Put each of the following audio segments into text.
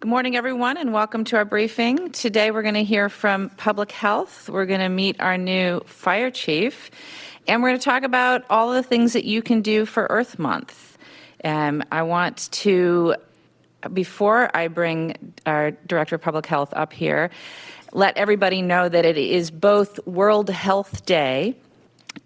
Good morning, everyone, and welcome to our briefing. Today we're going to hear from Public Health. We're going to meet our new fire chief, and we're going to talk about all the things that you can do for Earth Month. I want to, before I bring our Director of Public Health up here, let everybody know that it is both World Health Day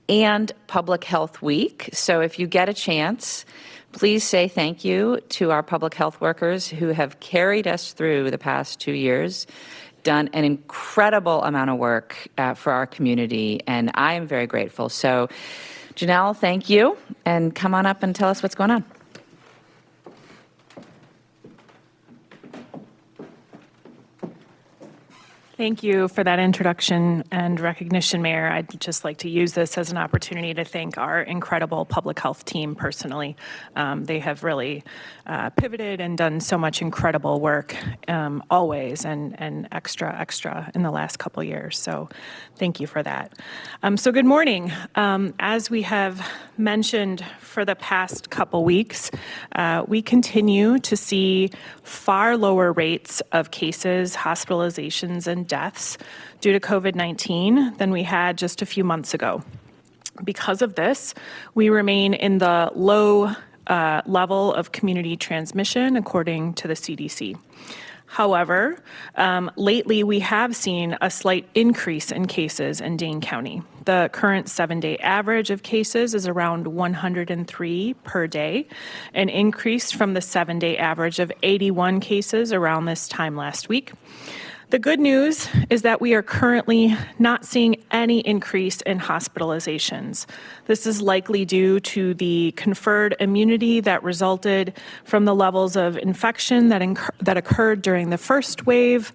and Public Health Week. So if you get a chance, please say thank you to our public health workers who have carried us through the past 2 years, done an incredible amount of work for our community, and I am very grateful. So, Janelle, thank you, and come on up and tell us what's going on. Thank you for that introduction and recognition, Mayor. I'd just like to use this as an opportunity to thank our incredible public health team personally. They have really pivoted and done so much incredible work always and extra in the last couple of years. So thank you for that. So good morning. As we have mentioned for the past couple weeks, we continue to see far lower rates of cases, hospitalizations, and deaths due to COVID-19 than we had just a few months ago. Because of this, we remain in the low level of community transmission, according to the CDC. However, lately we have seen a slight increase in cases in Dane County. The current 7-day average of cases is around 103 per day, an increase from the 7-day average of 81 cases around this time last week. The good news is that we are currently not seeing any increase in hospitalizations. This is likely due to the conferred immunity that resulted from the levels of infection that occurred during the first wave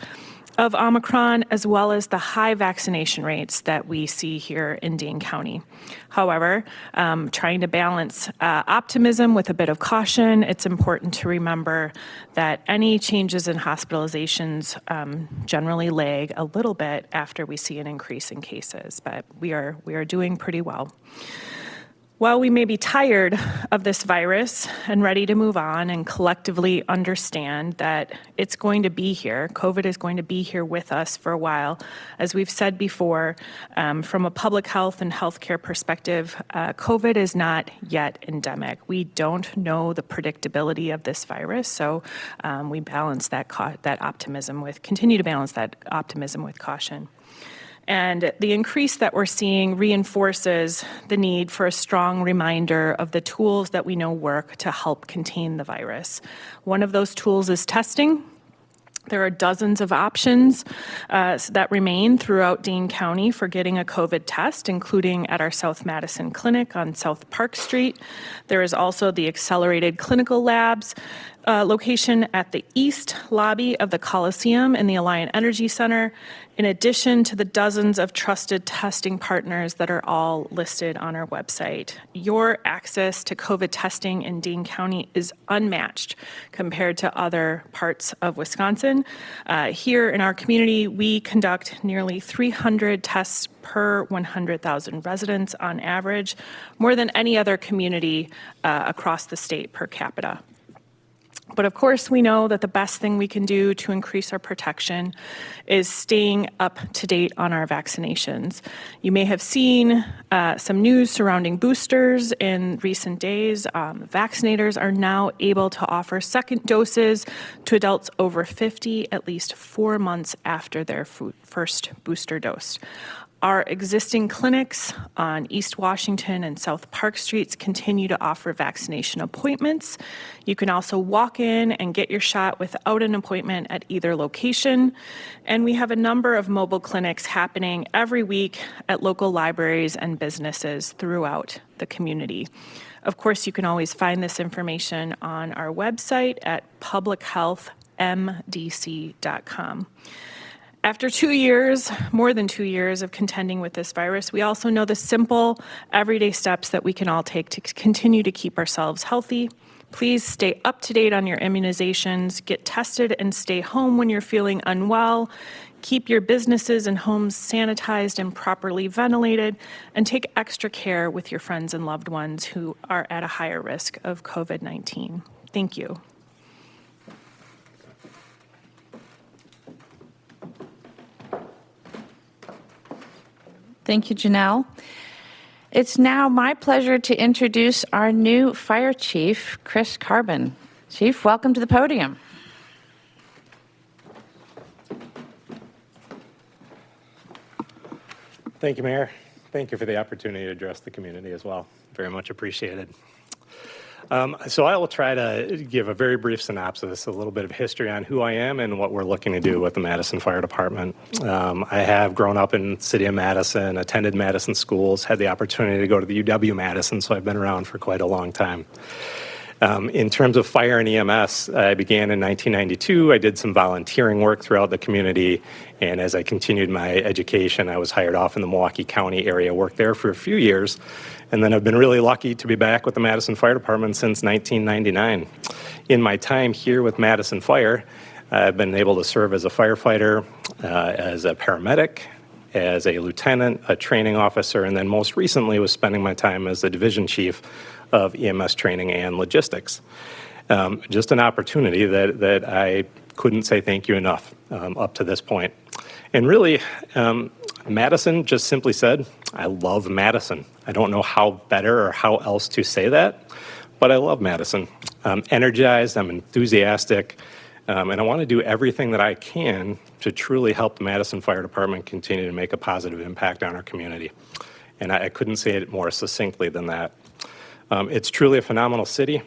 of Omicron, as well as the high vaccination rates that we see here in Dane County. However, trying to balance optimism with a bit of caution, it's important to remember that any changes in hospitalizations generally lag a little bit after we see an increase in cases, but we are doing pretty well. While we may be tired of this virus and ready to move on and collectively understand that it's going to be here, COVID is going to be here with us for a while. As we've said before, from a public health and healthcare perspective, COVID is not yet endemic. We don't know the predictability of this virus, so we balance that optimism with, continue to balance that optimism with caution. And the increase that we're seeing reinforces the need for a strong reminder of the tools that we know work to help contain the virus. One of those tools is testing. There are dozens of options that remain throughout Dane County for getting a COVID test, including at our South Madison clinic on South Park Street. There is also the accelerated clinical labs location at the east lobby of the Coliseum in the Alliant Energy Center, in addition to the dozens of trusted testing partners that are all listed on our website. Your access to COVID testing in Dane County is unmatched compared to other parts of Wisconsin. Here in our community, we conduct nearly 300 tests per 100,000 residents on average, more than any other community across the state per capita. But of course, we know that the best thing we can do to increase our protection is staying up to date on our vaccinations. You may have seen some news surrounding boosters in recent days. Vaccinators are now able to offer second doses to adults over 50 at least 4 months after their first booster dose. Our existing clinics on East Washington and South Park Streets continue to offer vaccination appointments. You can also walk in and get your shot without an appointment at either location. And we have a number of mobile clinics happening every week at local libraries and businesses throughout the community. Of course, you can always find this information on our website at publichealthmdc.com. After 2 years, more than 2 years of contending with this virus, we also know the simple, everyday steps that we can all take to continue to keep ourselves healthy. Please stay up to date on your immunizations, get tested and stay home when you're feeling unwell. Keep your businesses and homes sanitized and properly ventilated, and take extra care with your friends and loved ones who are at a higher risk of COVID-19. Thank you. Thank you, Janelle. It's now my pleasure to introduce our new fire chief, Chris Carbon. Chief, welcome to the podium. Thank you, Mayor. Thank you for the opportunity to address the community as well. Very much appreciated. So I will try to give a very brief synopsis, a little bit of history on who I am and what we're looking to do with the Madison Fire Department. I have grown up in the city of Madison, attended Madison schools, had the opportunity to go to the UW-Madison, so I've been around for quite a long time. In terms of fire and EMS, I began in 1992. I did some volunteering work throughout the community, and as I continued my education, I was hired off in the Milwaukee County area, worked there for a few years, and then I've been really lucky to be back with the Madison Fire Department since 1999. In my time here with Madison Fire, I've been able to serve as a firefighter, as a paramedic, as a lieutenant, a training officer, and then most recently was spending my time as the division chief of EMS training and logistics. Just an opportunity that I couldn't say thank you enough up to this point. And really, Madison just simply said, I love Madison. I don't know how better or how else to say that, but I love Madison. I'm energized, I'm enthusiastic, and I want to do everything that I can to truly help the Madison Fire Department continue to make a positive impact on our community. And I couldn't say it more succinctly than that. It's truly a phenomenal city,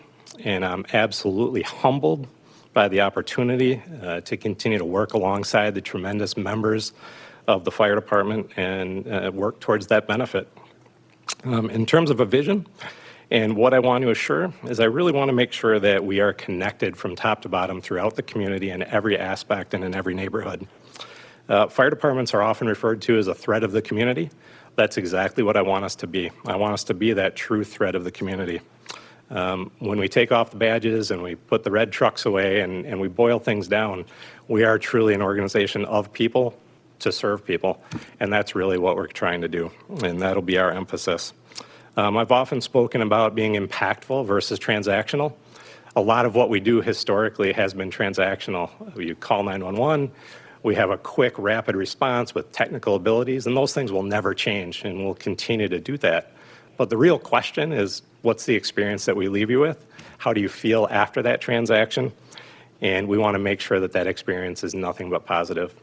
and I'm absolutely humbled by the opportunity to continue to work alongside the tremendous members of the fire department and work towards that benefit. In terms of a vision, and what I want to assure is I really want to make sure that we are connected from top to bottom throughout the community in every aspect and in every neighborhood. Fire departments are often referred to as a thread of the community. That's exactly what I want us to be. I want us to be that true thread of the community. When we take off the badges and we put the red trucks away and we boil things down, we are truly an organization of people to serve people, and that's really what we're trying to do, and that'll be our emphasis. I've often spoken about being impactful versus transactional. A lot of what we do historically has been transactional. You call 911, we have a quick, rapid response with technical abilities, and those things will never change, and we'll continue to do that. But the real question is, what's the experience that we leave you with? How do you feel after that transaction? And we want to make sure that that experience is nothing but positive.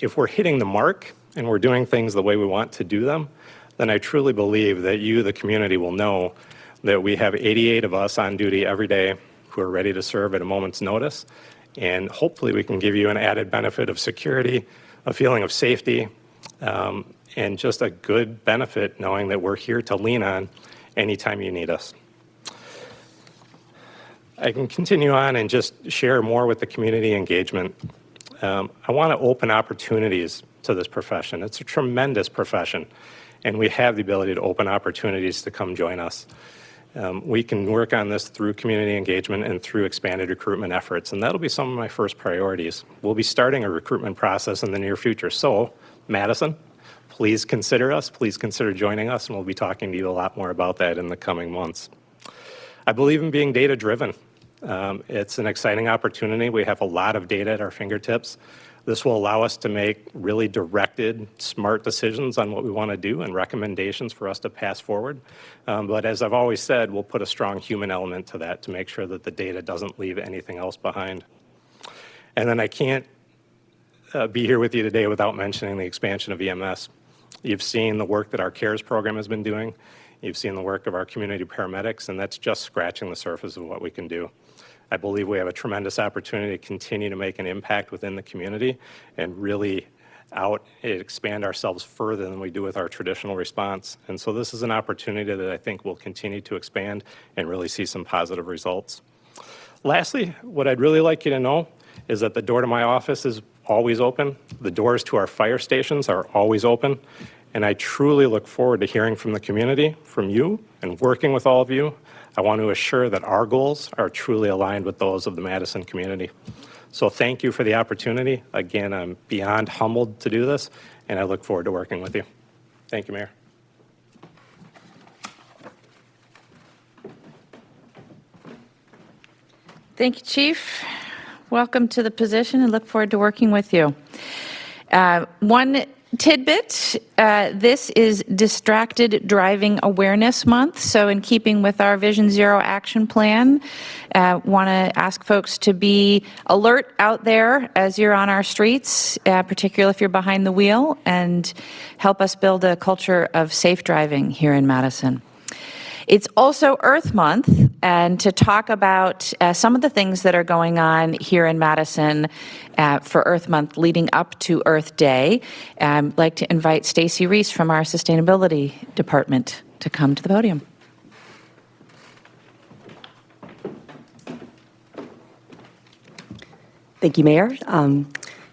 If we're hitting the mark and we're doing things the way we want to do them, then I truly believe that you, the community, will know that we have 88 of us on duty every day who are ready to serve at a moment's notice. And hopefully we can give you an added benefit of security, a feeling of safety, and just a good benefit knowing that we're here to lean on anytime you need us. I can continue on and just share more with the community engagement. I want to open opportunities to this profession. It's a tremendous profession, and we have the ability to open opportunities to come join us. We can work on this through community engagement and through expanded recruitment efforts, and that'll be some of my first priorities. We'll be starting a recruitment process in the near future. So, Madison, please consider us, please consider joining us, and we'll be talking to you a lot more about that in the coming months. I believe in being data-driven. It's an exciting opportunity. We have a lot of data at our fingertips. This will allow us to make really directed, smart decisions on what we want to do and recommendations for us to pass forward. But as I've always said, we'll put a strong human element to that to make sure that the data doesn't leave anything else behind. And then I can't be here with you today without mentioning the expansion of EMS. You've seen the work that our CARES program has been doing. You've seen the work of our community paramedics, and that's just scratching the surface of what we can do. I believe we have a tremendous opportunity to continue to make an impact within the community and really expand ourselves further than we do with our traditional response. And so this is an opportunity that I think will continue to expand and really see some positive results. Lastly, what I'd really like you to know is that the door to my office is always open. The doors to our fire stations are always open. And I truly look forward to hearing from the community, from you, and working with all of you. I want to assure that our goals are truly aligned with those of the Madison community. So thank you for the opportunity. Again, I'm beyond humbled to do this, and I look forward to working with you. Thank you, Mayor. Thank you, Chief. Welcome to the position and look forward to working with you. One tidbit. This is Distracted Driving Awareness Month. So in keeping with our Vision Zero action plan, want to ask folks to be alert out there as you're on our streets, particularly if you're behind the wheel, and help us build a culture of safe driving here in Madison. It's also Earth Month, and to talk about some of the things that are going on here in Madison for Earth Month leading up to Earth Day, I'd like to invite Stacie Reese from our Sustainability Department to come to the podium. Thank you, Mayor.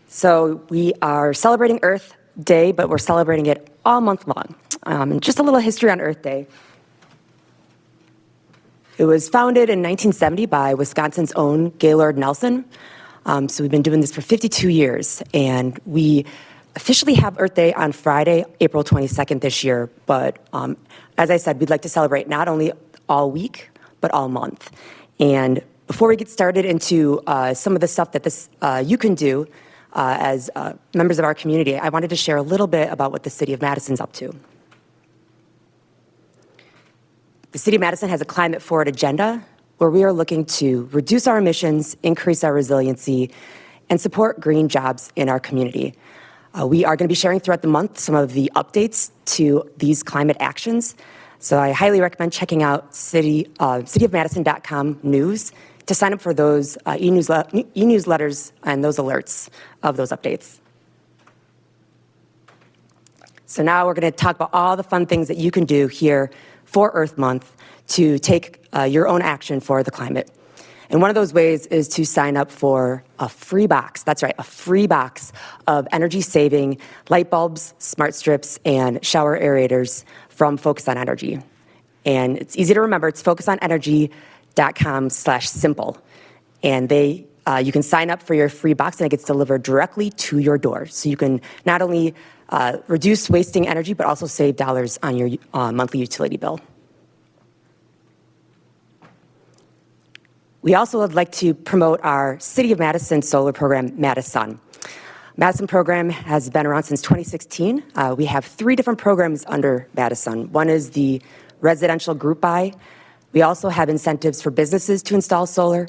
So we are celebrating Earth Day, but we're celebrating it all month long. And just a little history on Earth Day. It was founded in 1970 by Wisconsin's own Gaylord Nelson. So we've been doing this for 52 years, and we officially have Earth Day on Friday, April 22nd this year. But as I said, we'd like to celebrate not only all week, but all month. And before we get started into some of the stuff that you can do as members of our community, I wanted to share a little bit about what the City of Madison's up to. The City of Madison has a climate forward agenda where we are looking to reduce our emissions, increase our resiliency, and support green jobs in our community. We are going to be sharing throughout the month some of the updates to these climate actions. So I highly recommend checking out cityofmadison.com news to sign up for those e-newsletters and those alerts of those updates. So now we're going to talk about all the fun things that you can do here for Earth Month to take your own action for the climate. And one of those ways is to sign up for a free box. That's right, a free box of energy-saving light bulbs, smart strips, and shower aerators from Focus on Energy. And it's easy to remember. It's focusonenergy.com/simple. And you can sign up for your free box, and it gets delivered directly to your door. So you can not only reduce wasting energy, but also save dollars on your monthly utility bill. We also would like to promote our City of Madison solar program, Madison. Madison program has been around since 2016. We have 3 different programs under Madison. One is the residential group buy. We also have incentives for businesses to install solar.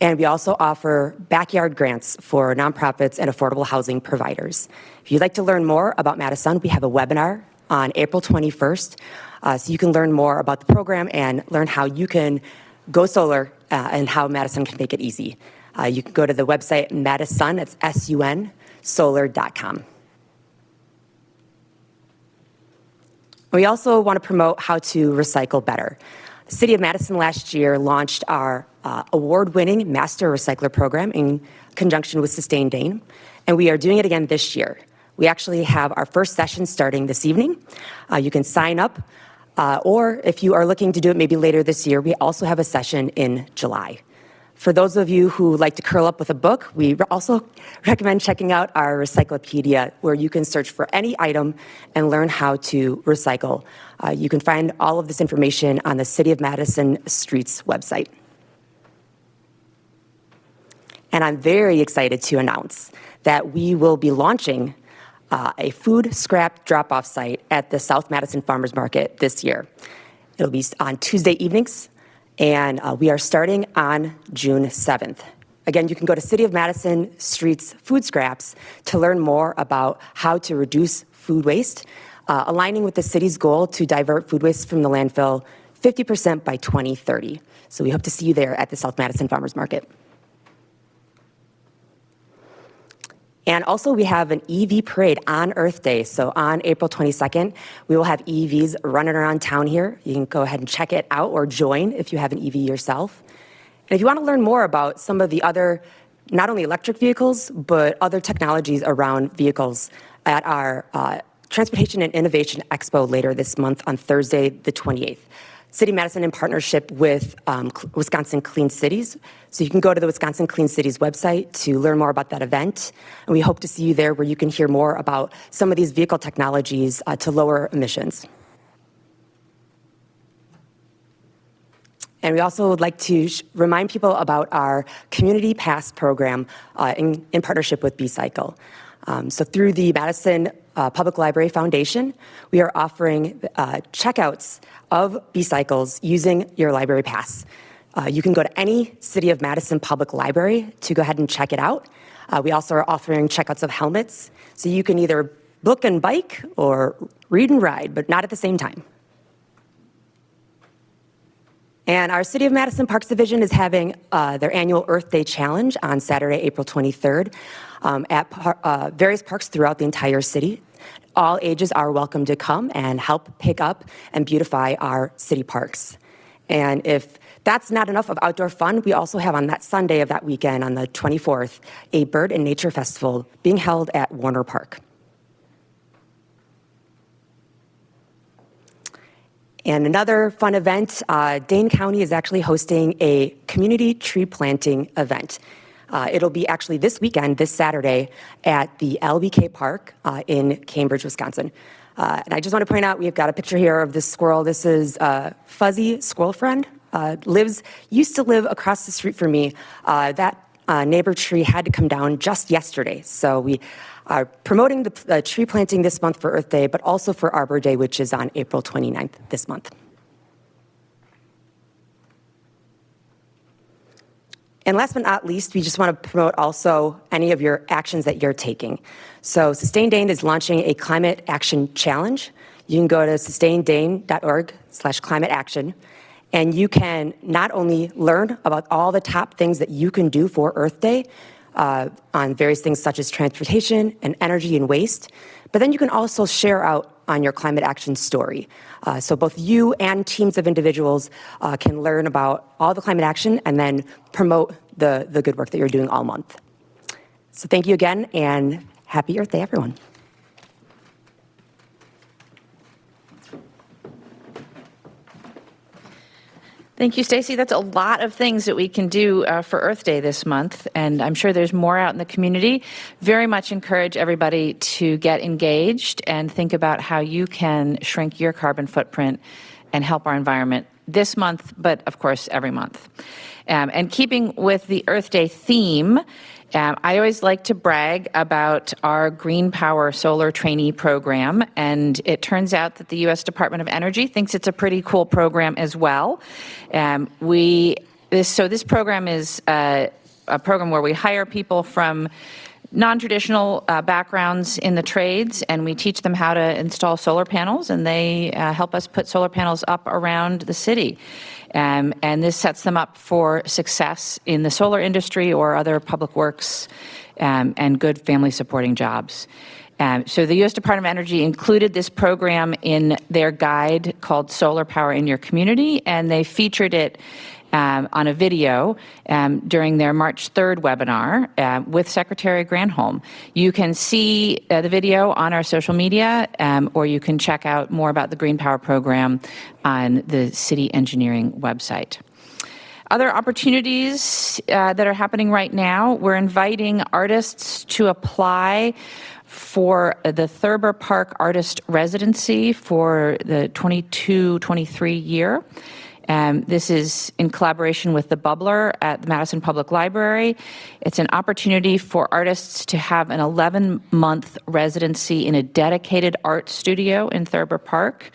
And we also offer backyard grants for nonprofits and affordable housing providers. If you'd like to learn more about Madison, we have a webinar on April 21st. So you can learn more about the program and learn how you can go solar and how Madison can make it easy. You can go to the website Madison, it's SUN, solar.com. We also want to promote how to recycle better. The City of Madison last year launched our award-winning Master Recycler program in conjunction with Dane, and we are doing it again this year. We actually have our first session starting this evening. You can sign up, or if you are looking to do it maybe later this year, we also have a session in July. For those of you who like to curl up with a book, we also recommend checking out our Recyclopedia, where you can search for any item and learn how to recycle. You can find all of this information on the City of Madison Streets website. And I'm very excited to announce that we will be launching a food scrap drop-off site at the South Madison Farmers Market this year. It'll be on Tuesday evenings, and we are starting on June 7th. Again, you can go to City of Madison Streets Food Scraps to learn more about how to reduce food waste, aligning with the city's goal to divert food waste from the landfill 50% by 2030. So we hope to see you there at the South Madison Farmers Market. And also, we have an EV parade on Earth Day. So on April 22nd, we will have EVs running around town here. You can go ahead and check it out or join if you have an EV yourself. And if you want to learn more about some of the other, not only electric vehicles, but other technologies around vehicles at our Transportation and Innovation Expo later this month on Thursday, the 28th. City of Madison in partnership with Wisconsin Clean Cities. So you can go to the Wisconsin Clean Cities website to learn more about that event. And we hope to see you there where you can hear more about some of these vehicle technologies to lower emissions. And we also would like to remind people about our Community Pass program in partnership with B-Cycle. So through the Madison Public Library Foundation, we are offering checkouts of B-cycles using your library pass. You can go to any City of Madison public library to go ahead and check it out. We also are offering checkouts of helmets, so you can either book and bike or read and ride, but not at the same time. And our City of Madison Parks Division is having their annual Earth Day Challenge on Saturday, April 23rd at various parks throughout the entire city. All ages are welcome to come and help pick up and beautify our city parks. And if that's not enough of outdoor fun, we also have on that Sunday of that weekend, on the 24th, a Bird and Nature Festival being held at Warner Park. And another fun event, Dane County is actually hosting a community tree planting event. It'll be actually this weekend, this Saturday, at the LBK Park in Cambridge, Wisconsin. And I just want to point out, we've got a picture here of this squirrel. This is Fuzzy Squirrel Friend. Used to live across the street from me. That neighbor tree had to come down just yesterday. So we are promoting the tree planting this month for Earth Day, but also for Arbor Day, which is on April 29th this month. And last but not least, we just want to promote also any of your actions that you're taking. So Sustain Dane is launching a climate action challenge. You can go to sustaindane.org/climate action, and you can not only learn about all the top things that you can do for Earth Day on various things such as transportation and energy and waste, but then you can also share out on your climate action story. So both you and teams of individuals can learn about all the climate action and then promote the good work that you're doing all month. So thank you again, and happy Earth Day, everyone. Thank you, Stacie. That's a lot of things that we can do for Earth Day this month, and I'm sure there's more out in the community. Very much encourage everybody to get engaged and think about how you can shrink your carbon footprint and help our environment this month, but of course every month. And keeping with the Earth Day theme, I always like to brag about our Green Power Solar Trainee Program, and it turns out that the U.S. Department of Energy thinks it's a pretty cool program as well. This program is a program where we hire people from non-traditional backgrounds in the trades, and we teach them how to install solar panels, and they help us put solar panels up around the city. And this sets them up for success in the solar industry or other public works and good family supporting jobs. So the U.S. Department of Energy included this program in their guide called Solar Power in Your Community, and they featured it on a video during their March 3rd webinar with Secretary Granholm. You can see the video on our social media, or you can check out more about the Green Power program on the City Engineering website. Other opportunities that are happening right now, we're inviting artists to apply for the Thurber Park Artist Residency for the 22-23 year. This is in collaboration with the Bubbler at the Madison Public Library. It's an opportunity for artists to have an 11-month residency in a dedicated art studio in Thurber Park.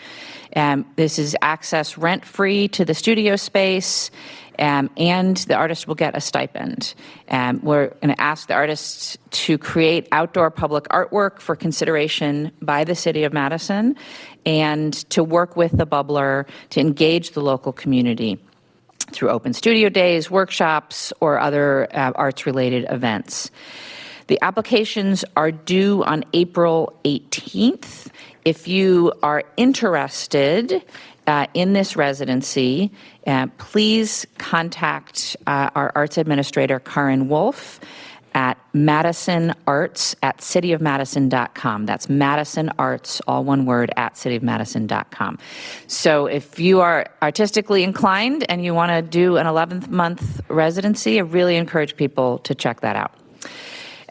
This is access rent-free to the studio space, and the artist will get a stipend. We're going to ask the artists to create outdoor public artwork for consideration by the City of Madison and to work with the Bubbler to engage the local community through open studio days, workshops, or other arts-related events. The applications are due on April 18th. If you are interested in this residency, please contact our arts administrator, Karin Wolf, at madisonarts@cityofmadison.com. That's Madison Arts, all one word, at cityofmadison.com. So if you are artistically inclined and you want to do an 11th month residency, I really encourage people to check that out.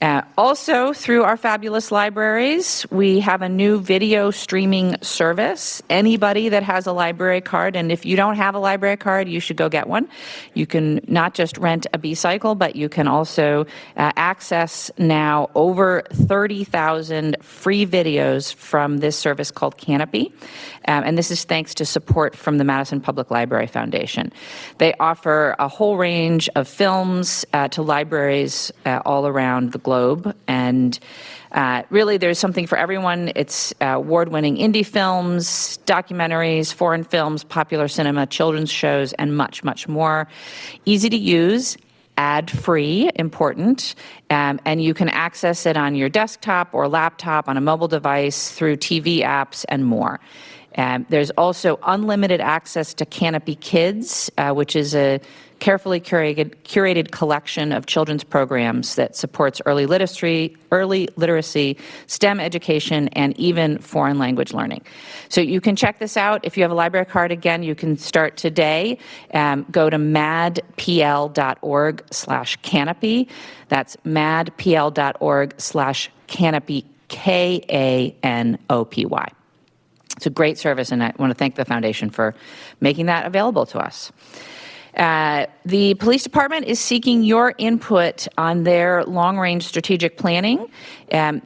Also, through our fabulous libraries, we have a new video streaming service. Anybody that has a library card, and if you don't have a library card, you should go get one. You can not just rent a B-cycle, but you can also access now over 30,000 free videos from this service called Canopy. And this is thanks to support from the Madison Public Library Foundation. They offer a whole range of films to libraries all around the globe. And really, there's something for everyone. It's award-winning indie films, documentaries, foreign films, popular cinema, children's shows, and much, much more. Easy to use, ad-free, important, and you can access it on your desktop or laptop, on a mobile device, through TV apps, and more. There's also unlimited access to Canopy Kids, which is a carefully curated collection of children's programs that supports early literacy, STEM education, and even foreign language learning. So you can check this out. If you have a library card, again, you can start today. Go to madpl.org/canopy. That's madpl.org/canopy, Kanopy. It's a great service, and I want to thank the foundation for making that available to us. The police department is seeking your input on their long-range strategic planning.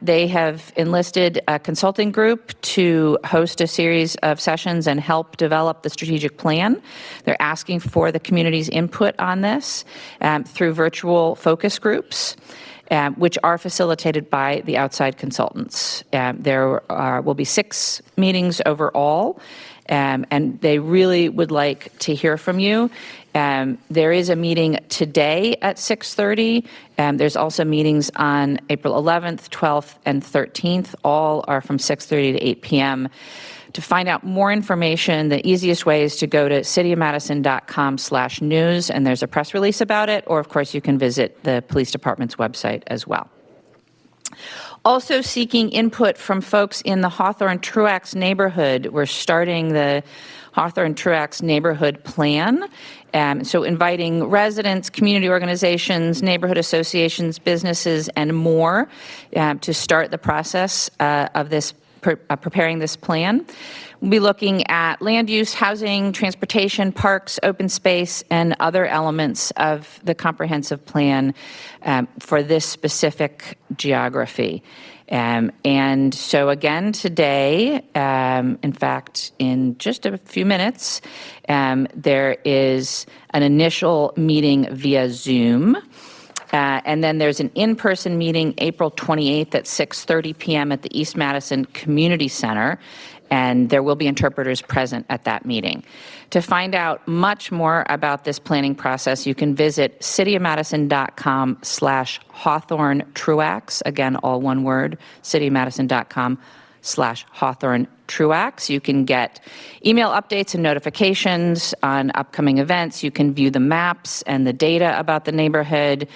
They have enlisted a consulting group to host a series of sessions and help develop the strategic plan. They're asking for the community's input on this through virtual focus groups, which are facilitated by the outside consultants. There will be 6 meetings overall, and they really would like to hear from you. There is a meeting today at 6:30. There's also meetings on April 11th, 12th, and 13th. All are from 6:30 to 8 p.m. To find out more information, the easiest way is to go to cityofmadison.com/news, and there's a press release about it, or of course you can visit the police department's website as well. Also seeking input from folks in the Hawthorn Truax neighborhood. We're starting the Hawthorn Truax neighborhood plan. So inviting residents, community organizations, neighborhood associations, businesses, and more to start the process of this preparing this plan. We'll be looking at land use, housing, transportation, parks, open space, and other elements of the comprehensive plan for this specific geography. And so again today, in fact, in just a few minutes, there is an initial meeting via Zoom. And then there's an in-person meeting April 28th at 6:30 p.m. at the East Madison Community Center, and there will be interpreters present at that meeting. To find out much more about this planning process, you can visit cityofmadison.com/Hawthorn Truax, again, all one word, cityofmadison.com/Hawthorn Truax. You can get email updates and notifications on upcoming events. You can view the maps and the data about the neighborhood.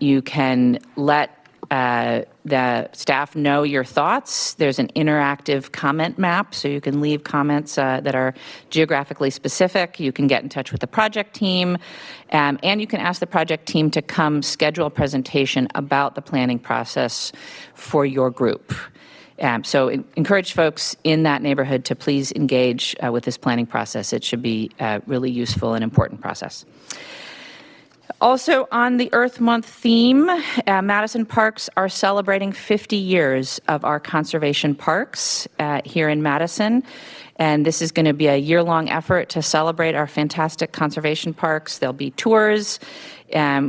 You can let the staff know your thoughts. There's an interactive comment map, so you can leave comments that are geographically specific. You can get in touch with the project team, and you can ask the project team to come schedule a presentation about the planning process for your group. So encourage folks in that neighborhood to please engage with this planning process. It should be a really useful and important process. Also on the Earth Month theme, Madison Parks are celebrating 50 years of our conservation parks here in Madison. And this is going to be a year-long effort to celebrate our fantastic conservation parks. There'll be tours,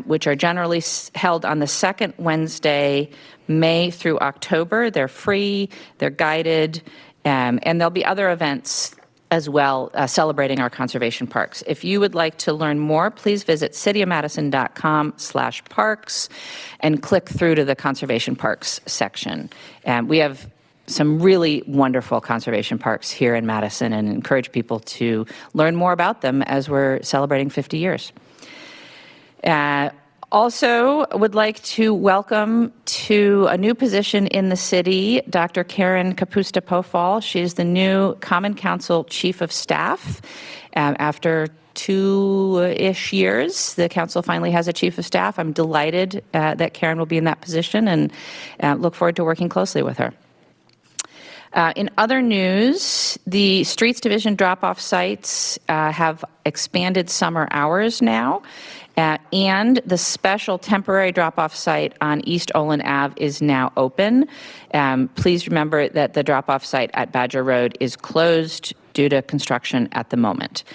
which are generally held on the second Wednesday, May through October. They're free, they're guided, and there'll be other events as well celebrating our conservation parks. If you would like to learn more, please visit cityofmadison.com/parks and click through to the conservation parks section. We have some really wonderful conservation parks here in Madison and encourage people to learn more about them as we're celebrating 50 years. Also would like to welcome to a new position in the city, Dr. Karen Kapusta-Pofall. She is the new Common Council Chief of Staff. After 2-ish years, the council finally has a chief of staff. I'm delighted that Karen will be in that position and look forward to working closely with her. In other news, the Streets Division drop-off sites have expanded summer hours now, and the special temporary drop-off site on East Olin Ave is now open. Please remember that the drop-off site at Badger Road is closed due to construction at the moment.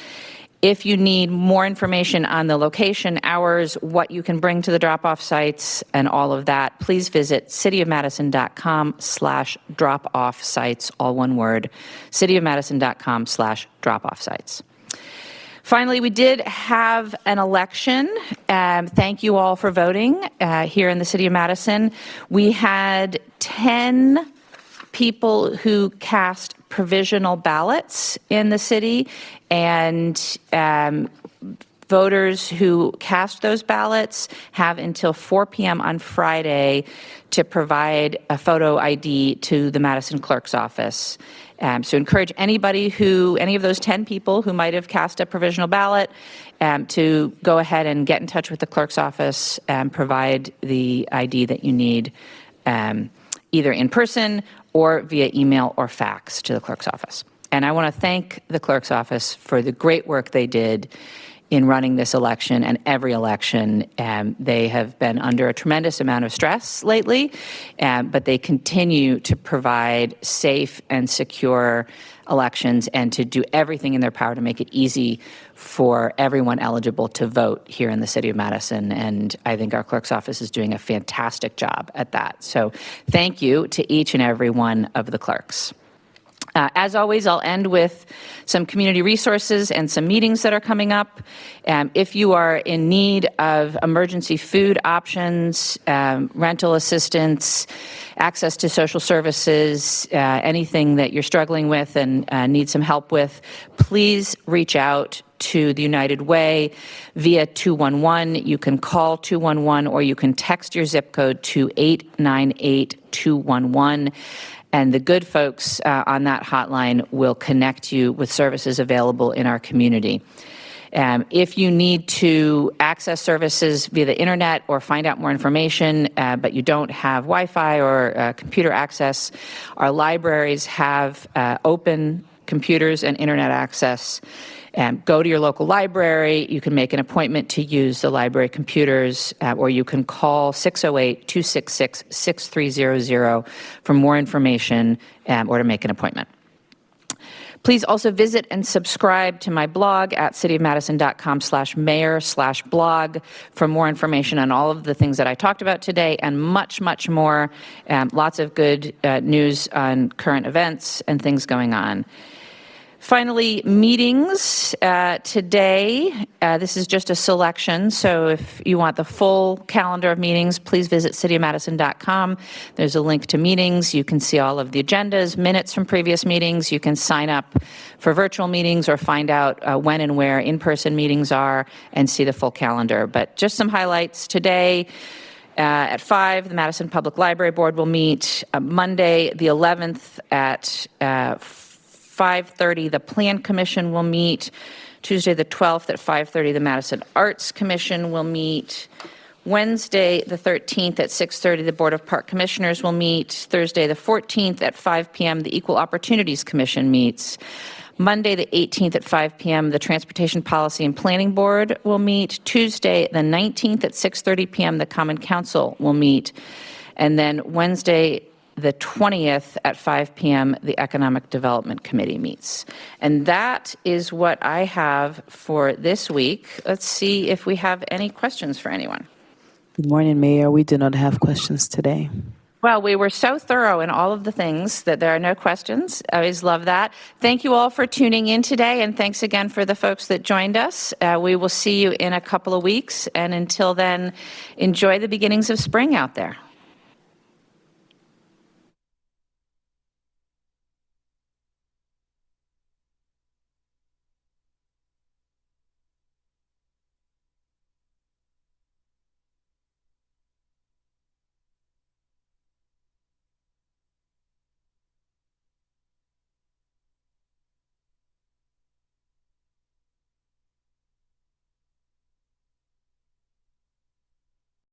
If you need more information on the location, hours, what you can bring to the drop-off sites, and all of that, please visit cityofmadison.com/drop-off sites, all one word, cityofmadison.com/drop-off sites. Finally, we did have an election. Thank you all for voting here in the City of Madison. We had 10 people who cast provisional ballots in the city, and voters who cast those ballots have until 4 p.m. on Friday to provide a photo ID to the Madison Clerk's office. So encourage any of those 10 people who might have cast a provisional ballot to go ahead and get in touch with the Clerk's office and provide the ID that you need either in person or via email or fax to the Clerk's office. And I want to thank the Clerk's office for the great work they did in running this election and every election. They have been under a tremendous amount of stress lately, but they continue to provide safe and secure elections and to do everything in their power to make it easy for everyone eligible to vote here in the City of Madison. And I think our Clerk's office is doing a fantastic job at that. So thank you to each and every one of the clerks. As always, I'll end with some community resources and some meetings that are coming up. If you are in need of emergency food options, rental assistance, access to social services, anything that you're struggling with and need some help with, please reach out to the United Way via 211. You can call 211 or you can text your zip code to 898-211. And the good folks on that hotline will connect you with services available in our community. If you need to access services via the internet or find out more information, but you don't have Wi-Fi or computer access, our libraries have open computers and internet access. Go to your local library. You can make an appointment to use the library computers, or you can call 608-266-6300 for more information or to make an appointment. Please also visit and subscribe to my blog at cityofmadison.com/mayor/blog for more information on all of the things that I talked about today and much, much more. Lots of good news on current events and things going on. Finally, meetings today. This is just a selection, so if you want the full calendar of meetings, please visit cityofmadison.com. There's a link to meetings. You can see all of the agendas, minutes from previous meetings. You can sign up for virtual meetings or find out when and where in-person meetings are and see the full calendar. But just some highlights today. At 5, the Madison Public Library Board will meet. Monday, the 11th at 5:30, the Plan Commission will meet. Tuesday, the 12th at 5:30, the Madison Arts Commission will meet. Wednesday, the 13th at 6:30, the Board of Park Commissioners will meet. Thursday, the 14th at 5 p.m., the Equal Opportunities Commission meets. Monday, the 18th at 5 p.m., the Transportation Policy and Planning Board will meet. Tuesday, the 19th at 6:30 p.m., the Common Council will meet. And then Wednesday, the 20th at 5 p.m., the Economic Development Committee meets. And that is what I have for this week. Let's see if we have any questions for anyone. Good morning, Mayor. We do not have questions today. Well, we were so thorough in all of the things that there are no questions. I always love that. Thank you all for tuning in today, and thanks again for the folks that joined us. We will see you in a couple of weeks, and until then, enjoy the beginnings of spring out there.